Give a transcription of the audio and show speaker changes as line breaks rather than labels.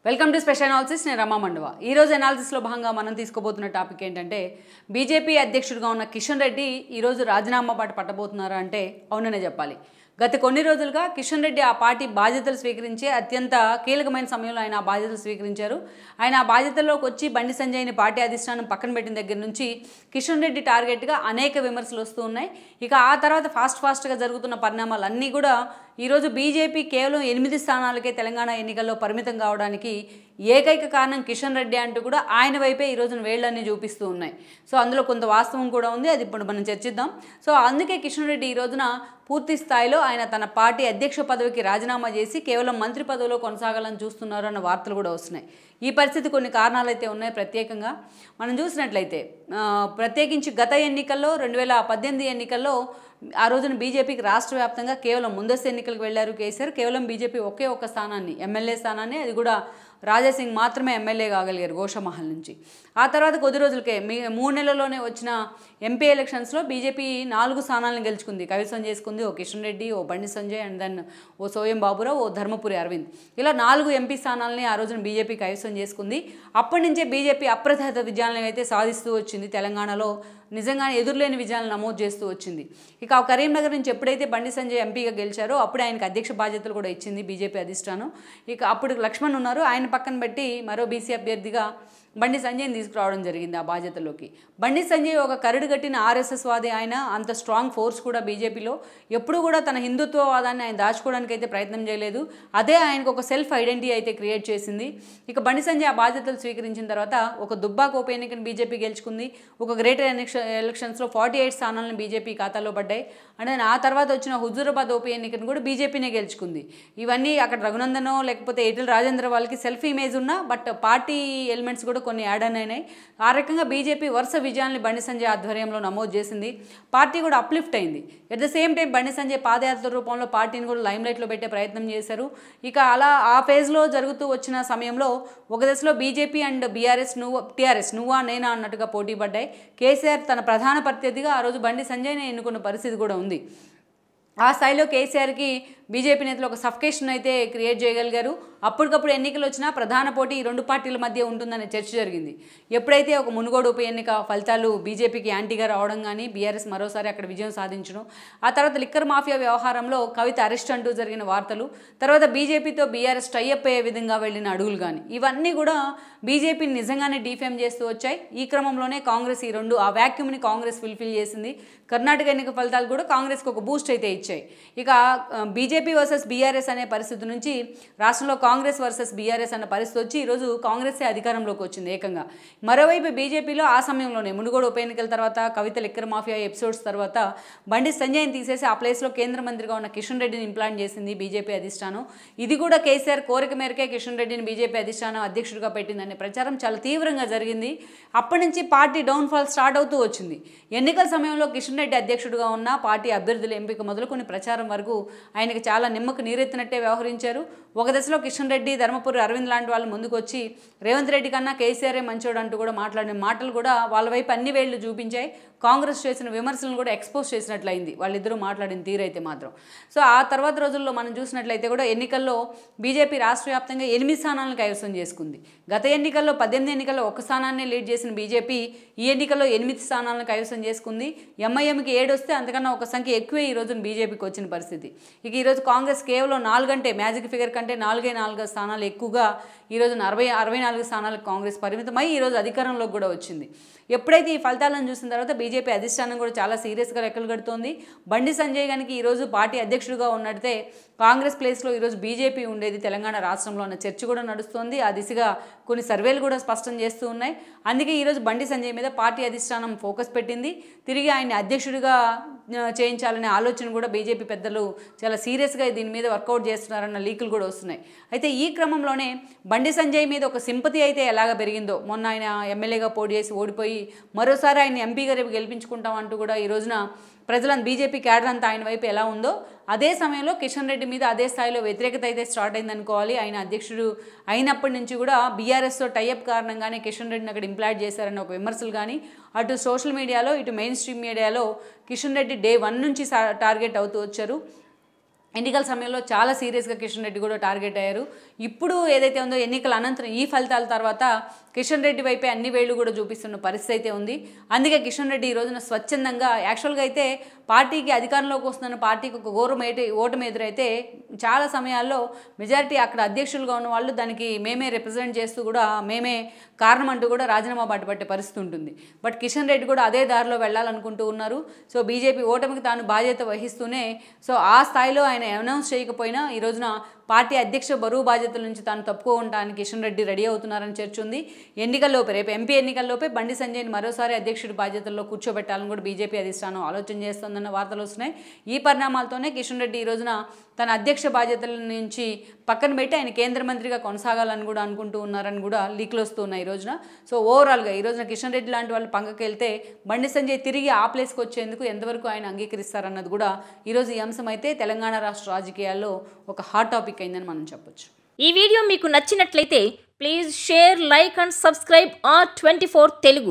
Welcome to special analysis. నేను రమా మండవ. ఈరోజు అనాలిసిస్లో భాగంగా మనం తీసుకోబోతున్న టాపిక్ ఏంటంటే బీజేపీ అధ్యక్షుడిగా ఉన్న కిషన్ రెడ్డి ఈరోజు రాజీనామా బాట పట్టబోతున్నారా అంటే అవుననే చెప్పాలి. గత కొన్ని రోజులుగా కిషన్ రెడ్డి ఆ పార్టీ బాధ్యతలు స్వీకరించి అత్యంత కీలకమైన సమయంలో ఆయన ఆ బాధ్యతలు స్వీకరించారు. ఆయన ఆ బాధ్యతల్లోకి వచ్చి బండి సంజయ్ని పార్టీ అధిష్టానం పక్కన పెట్టిన దగ్గర నుంచి కిషన్ రెడ్డి టార్గెట్గా అనేక విమర్శలు వస్తూ ఉన్నాయి. ఇక ఆ తర్వాత ఫాస్ట్గా జరుగుతున్న పరిణామాలన్నీ కూడా ఈరోజు బీజేపీ కేవలం 8 స్థానాలకే తెలంగాణ ఎన్నికల్లో పరిమితం కావడానికి ఏకైక కారణం కిషన్ రెడ్డి అంటూ కూడా ఆయన వైపే ఈ రోజున వేళ్లన్నీ చూపిస్తూ ఉన్నాయి. సో అందులో కొంత వాస్తవం కూడా ఉంది, అది ఇప్పుడు మనం చర్చిద్దాం. సో అందుకే కిషన్ రెడ్డి ఈ రోజున పూర్తి స్థాయిలో ఆయన తన పార్టీ అధ్యక్ష పదవికి రాజీనామా చేసి కేవలం మంత్రి పదవిలో కొనసాగాలని చూస్తున్నారు అన్న వార్తలు కూడా వస్తున్నాయి. ఈ పరిస్థితి కొన్ని కారణాలు అయితే ఉన్నాయి. ప్రత్యేకంగా మనం చూసినట్లయితే ప్రత్యేకించి గత ఎన్నికల్లో 2018 ఎన్నికల్లో ఆ రోజున బీజేపీకి రాష్ట్ర వ్యాప్తంగా కేవలం ముందస్తు ఎన్నికలకు వెళ్ళారు కేసీఆర్. కేవలం బీజేపీ ఒకే ఒక్క స్థానాన్ని, ఎమ్మెల్యే స్థానాన్ని, అది కూడా రాజాసింగ్ మాత్రమే ఎమ్మెల్యే కాగలిగారు గోషమహల్ నుంచి. ఆ తర్వాత కొద్ది రోజులకే 3 నెలల్లోనే వచ్చిన ఎంపీ ఎలక్షన్స్లో బీజేపీ 4 స్థానాలను గెలుచుకుంది, కైవసం చేసుకుంది. ఓ కిషన్ రెడ్డి, ఓ బండి సంజయ్, అండ్ దెన్ ఓ సోయం బాబురావు, ఓ ధర్మపురి అరవింద్, ఇలా 4 ఎంపీ స్థానాలని ఆ రోజున బీజేపీ కైవసం చేసుకుంది. అప్పటి నుంచే బీజేపీ అప్రతిహత విజయాలను అయితే సాధిస్తూ వచ్చింది. తెలంగాణలో నిజంగానే ఎదురులేని విజయాలను నమోదు చేస్తూ వచ్చింది. ఇక కరీంనగర్ నుంచి ఎప్పుడైతే బండి సంజయ్ ఎంపీగా గెలిచారో అప్పుడే ఆయనకు అధ్యక్ష బాధ్యతలు కూడా ఇచ్చింది బీజేపీ అధిష్టానం. ఇక అప్పుడు లక్ష్మణ్ ఉన్నారు, ఆయన పక్కన పెట్టి మరో బీసీ అభ్యర్థిగా బండి సంజయ్ని తీసుకురావడం జరిగింది ఆ బాధ్యతలోకి. బండి సంజయ్ ఒక కరడు కట్టిన ఆర్ఎస్ఎస్ వాది. ఆయన అంత స్ట్రాంగ్ ఫోర్స్ కూడా బీజేపీలో ఎప్పుడు కూడా తన హిందుత్వవాదాన్ని ఆయన దాచుకోవడానికి అయితే ప్రయత్నం చేయలేదు. అదే ఆయనకు ఒక సెల్ఫ్ ఐడెంటిటీ అయితే క్రియేట్ చేసింది. ఇక బండి సంజయ్ ఆ బాధ్యతలు స్వీకరించిన తర్వాత ఒక దుబ్బాక ఉప ఎన్నికను బీజేపీ గెలుచుకుంది. ఒక గ్రేటర్ ఎలక్షన్స్లో 48 స్థానాలను బీజేపీ ఖాతాలో పడ్డాయి. అండ్ ఆ తర్వాత వచ్చిన హుజూరాబాద్ ఉప ఎన్నికను కూడా బీజేపీనే గెలుచుకుంది. ఇవన్నీ అక్కడ రఘునందనో లేకపోతే ఈటెల రాజేంద్ర వాళ్ళకి సెల్ఫ్ ఇమేజ్ ఉన్నా బట్ పార్టీ ఎలిమెంట్స్ కూడా కొన్ని యాడ్ అయినాయి. ఆ రకంగా బీజేపీ వరుస విజయాల్ని బండి సంజయ్ ఆధ్వర్యంలో నమోదు చేసింది. పార్టీ కూడా అప్లిఫ్ట్ అయింది. At the same time Bandi Sanjay పాదయాత్ర రూపంలో పార్టీని కూడా లైమ్లైట్లో పెట్టే ప్రయత్నం చేశారు. ఇక అలా ఆ ఫేజ్లో జరుగుతూ వచ్చిన సమయంలో ఒక దశలో బీజేపీ అండ్ టీఆర్ఎస్ నువ్వా నేనా అన్నట్టుగా పోటీ పడ్డాయి. కేసీఆర్ తన ప్రధాన ప్రత్యర్థిగా ఆ రోజు బండి సంజయ్ని ఎన్నుకున్న పరిస్థితి కూడా ఉంది. ఆ స్థాయిలో కేసీఆర్కి బీజేపీ నేతలు ఒక సఫికేషన్ అయితే క్రియేట్ చేయగలిగారు. అప్పటికప్పుడు ఎన్నికలు వచ్చినా ప్రధాన పోటీ ఈ 2 పార్టీల మధ్య ఉంటుందనే చర్చ జరిగింది. ఎప్పుడైతే ఒక మునుగోడు ఉప ఎన్నిక ఫలితాలు బీజేపీకి యాంటీగా రావడం కానీ బీఆర్ఎస్ మరోసారి అక్కడ విజయం సాధించడం, ఆ తర్వాత లిక్కర్ మాఫియా వ్యవహారంలో కవిత అరెస్ట్ అంటూ జరిగిన వార్తలు, తర్వాత బీజేపీతో బీఆర్ఎస్ టైఅప్ అయ్యే విధంగా వెళ్ళిన అడుగులు కానీ ఇవన్నీ కూడా బీజేపీని నిజంగానే డీఫేమ్ చేస్తూ వచ్చాయి. ఈ క్రమంలోనే కాంగ్రెస్ ఆ వ్యాక్యూమ్ని కాంగ్రెస్ ఫుల్ఫిల్ చేసింది. కర్ణాటక ఎన్నిక ఫలితాలు కూడా కాంగ్రెస్కి ఒక బూస్ట్ అయితే ఇచ్చాయి. ఇక బీజేపీ వర్సెస్ బీఆర్ఎస్ అనే పరిస్థితి నుంచి రాష్ట్రంలో కాంగ్రెస్ వర్సెస్ బీఆర్ఎస్ అనే పరిస్థితి వచ్చి ఈరోజు కాంగ్రెసే అధికారంలోకి వచ్చింది ఏకంగా. మరోవైపు బీజేపీలో ఆ సమయంలోనే మునుగోడు ఉప ఎన్నికల తర్వాత కవిత లిక్కర్ మాఫియా ఎపిసోడ్స్ తర్వాత బండి సంజయ్ని తీసేసి ఆ ప్లేస్లో కేంద్ర మంత్రిగా ఉన్న కిషన్ రెడ్డిని ఇంప్లాంట్ చేసింది బీజేపీ అధిష్టానం. ఇది కూడా కేసీఆర్ కోరిక మేరకే కిషన్ రెడ్డిని బీజేపీ అధిష్టానం అధ్యక్షుడిగా పెట్టిందనే ప్రచారం చాలా తీవ్రంగా జరిగింది. అప్పటి నుంచి పార్టీ డౌన్ఫాల్ స్టార్ట్ అవుతూ వచ్చింది. ఎన్నికల సమయంలో కిషన్ రెడ్డి అధ్యక్షుడిగా ఉన్న పార్టీ అభ్యర్థుల ఎంపిక మొదలుకొని ప్రచారం వరకు ఆయనకి చాలా నిమ్మకు నీరెత్తినట్టే వ్యవహరించారు. ఒక దశలో కిషన్ రెడ్డి, ధర్మపురి అరవింద్ లాంటి వాళ్ళు ముందుకు వచ్చి రేవంత్ రెడ్డి కన్నా కేసీఆరే మంచోడు అంటూ కూడా మాట్లాడిన మాటలు కూడా వాళ్ళ వైపు అన్ని వేళ్లు చూపించాయి. కాంగ్రెస్ చేసిన విమర్శలను కూడా ఎక్స్పోజ్ చేసినట్లయింది వాళ్ళిద్దరూ మాట్లాడిన తీరైతే మాత్రం. సో ఆ తర్వాత రోజుల్లో మనం చూసినట్లయితే కూడా ఎన్నికల్లో బీజేపీ రాష్ట్ర వ్యాప్తంగా 8 స్థానాలను కైవసం చేసుకుంది. గత ఎన్నికల్లో 18 ఎన్నికల్లో 1 స్థానాన్ని లీడ్ చేసిన బీజేపీ ఈ ఎన్నికల్లో 8 స్థానాలను కైవసం చేసుకుంది. ఎంఐఎంకి 7 వస్తే అంతకన్నా ఒక సంఖ్య ఎక్కువే ఈ రోజున బీజేపీకి వచ్చిన పరిస్థితి. ఇక ఈరోజు కాంగ్రెస్ కేవలం 4 అంటే మ్యాజిక్ ఫిగర్ కంటే 4 స్థానాలు ఎక్కువగా ఈ రోజున 64 స్థానాలకు కాంగ్రెస్ పరిమితమై ఈరోజు అధికారంలోకి కూడా వచ్చింది. ఎప్పుడైతే ఈ ఫలితాలను చూసిన తర్వాత బీజేపీ అధిష్టానం కూడా చాలా సీరియస్గా లెక్కలు కడుతోంది. బండి సంజయ్ కనుక ఈరోజు పార్టీ అధ్యక్షుడిగా ఉన్నట్టే కాంగ్రెస్ ప్లేస్లో ఈరోజు బీజేపీ ఉండేది తెలంగాణ రాష్ట్రంలో అన్న చర్చ కూడా నడుస్తోంది. ఆ దిశగా కొన్ని సర్వేలు కూడా స్పష్టం చేస్తూ ఉన్నాయి. అందుకే ఈరోజు బండి సంజయ్ మీద పార్టీ అధిష్టానం ఫోకస్ పెట్టింది. తిరిగి ఆయన్ని అధ్యక్షుడిగా చేయించాలనే ఆలోచన కూడా బీజేపీ పెద్దలు చాలా సీరియస్గా దీని మీద వర్కౌట్ చేస్తున్నారన్న లీకులు కూడా వస్తున్నాయి. అయితే ఈ క్రమంలోనే బండి సంజయ్ మీద ఒక సింపతి అయితే ఎలాగ పెరిగిందో, మొన్న ఆయన ఎమ్మెల్యేగా పోటీ చేసి ఓడిపోయి మరోసారి ఆయన ఎంపీగా రేపు గెలిపించుకుంటాం అంటూ కూడా ఈ రోజున ప్రజలను బీజేపీ క్యాడర్ అంతా ఆయన వైపు ఎలా ఉందో అదే సమయంలో కిషన్ రెడ్డి మీద అదే స్థాయిలో వ్యతిరేకత అయితే స్టార్ట్ అయిందనుకోవాలి. ఆయన అధ్యక్షుడు అయినప్పటి నుంచి కూడా బీఆర్ఎస్తో టైఅప్ కారణంగానే కిషన్ రెడ్డిని అక్కడ ఇంప్లాంట్ చేశారన్న ఒక విమర్శలు కానీ అటు సోషల్ మీడియాలో ఇటు మెయిన్ స్ట్రీమ్ మీడియాలో కిషన్ రెడ్డి డే 1 నుంచి టార్గెట్ అవుతూ వచ్చారు. ఎన్నికల సమయంలో చాలా సీరియస్గా కిషన్ రెడ్డి కూడా టార్గెట్ అయ్యారు. ఇప్పుడు ఏదైతే ఉందో ఎన్నికల అనంతరం ఈ ఫలితాల తర్వాత కిషన్ రెడ్డి వైపే అన్ని వేళ్లు కూడా చూపిస్తున్న పరిస్థితి అయితే ఉంది. అందుకే కిషన్ రెడ్డి ఈ రోజున స్వచ్ఛందంగా యాక్చువల్గా అయితే పార్టీకి అధికారంలోకి వస్తున్న పార్టీకి ఒక ఓటమి ఎదురైతే చాలా సమయాల్లో మెజారిటీ అక్కడ అధ్యక్షులుగా ఉన్న వాళ్ళు దానికి మేమే రిప్రజెంట్ చేస్తూ కూడా మేమే కారణం అంటూ కూడా రాజీనామా బాట పట్టే పరిస్థితి ఉంటుంది. బట్ కిషన్ రెడ్డి కూడా అదే దారిలో వెళ్ళాలనుకుంటూ ఉన్నారు. సో బీజేపీ ఓటమికి తాను బాధ్యత వహిస్తూనే సో ఆ స్థాయిలో ఆయన అనౌన్స్ చేయకపోయినా ఈ రోజున పార్టీ అధ్యక్ష బరువు బాధ్యతల నుంచి తాను తప్పుకోవడానికి కిషన్ రెడ్డి రెడీ అవుతున్నారని చర్చ ఉంది. ఎన్నికల్లోపే రేపు ఎంపీ ఎన్నికల్లోపే బండి సంజయ్ని మరోసారి అధ్యక్షుడి బాధ్యతల్లో కూర్చోబెట్టాలని కూడా బీజేపీ అధిష్టానం ఆలోచన చేస్తోందన్న వార్తలు వస్తున్నాయి. ఈ పరిణామాలతోనే కిషన్ రెడ్డి ఈ రోజున తన అధ్యక్ష బాధ్యతల నుంచి పక్కన పెట్టి ఆయన కేంద్ర మంత్రిగా కొనసాగాలని కూడా అనుకుంటూ ఉన్నారని కూడా లీక్లు వస్తున్నాయి ఈ రోజున. సో ఓవరాల్గా ఈ రోజున కిషన్ రెడ్డి లాంటి వాళ్ళు పక్కకి వెళ్తే బండి సంజయ్ తిరిగి ఆ ప్లేస్కి వచ్చేందుకు ఎంతవరకు ఆయన అంగీకరిస్తారన్నది కూడా ఈరోజు ఈ అంశం అయితే తెలంగాణ రాష్ట్ర రాజకీయాల్లో ఒక హాట్ టాపిక్ అయిందని మనం చెప్పొచ్చు.
ఈ వీడియో మీకు నచ్చినట్లయితే please share, like and subscribe R24 Telugu.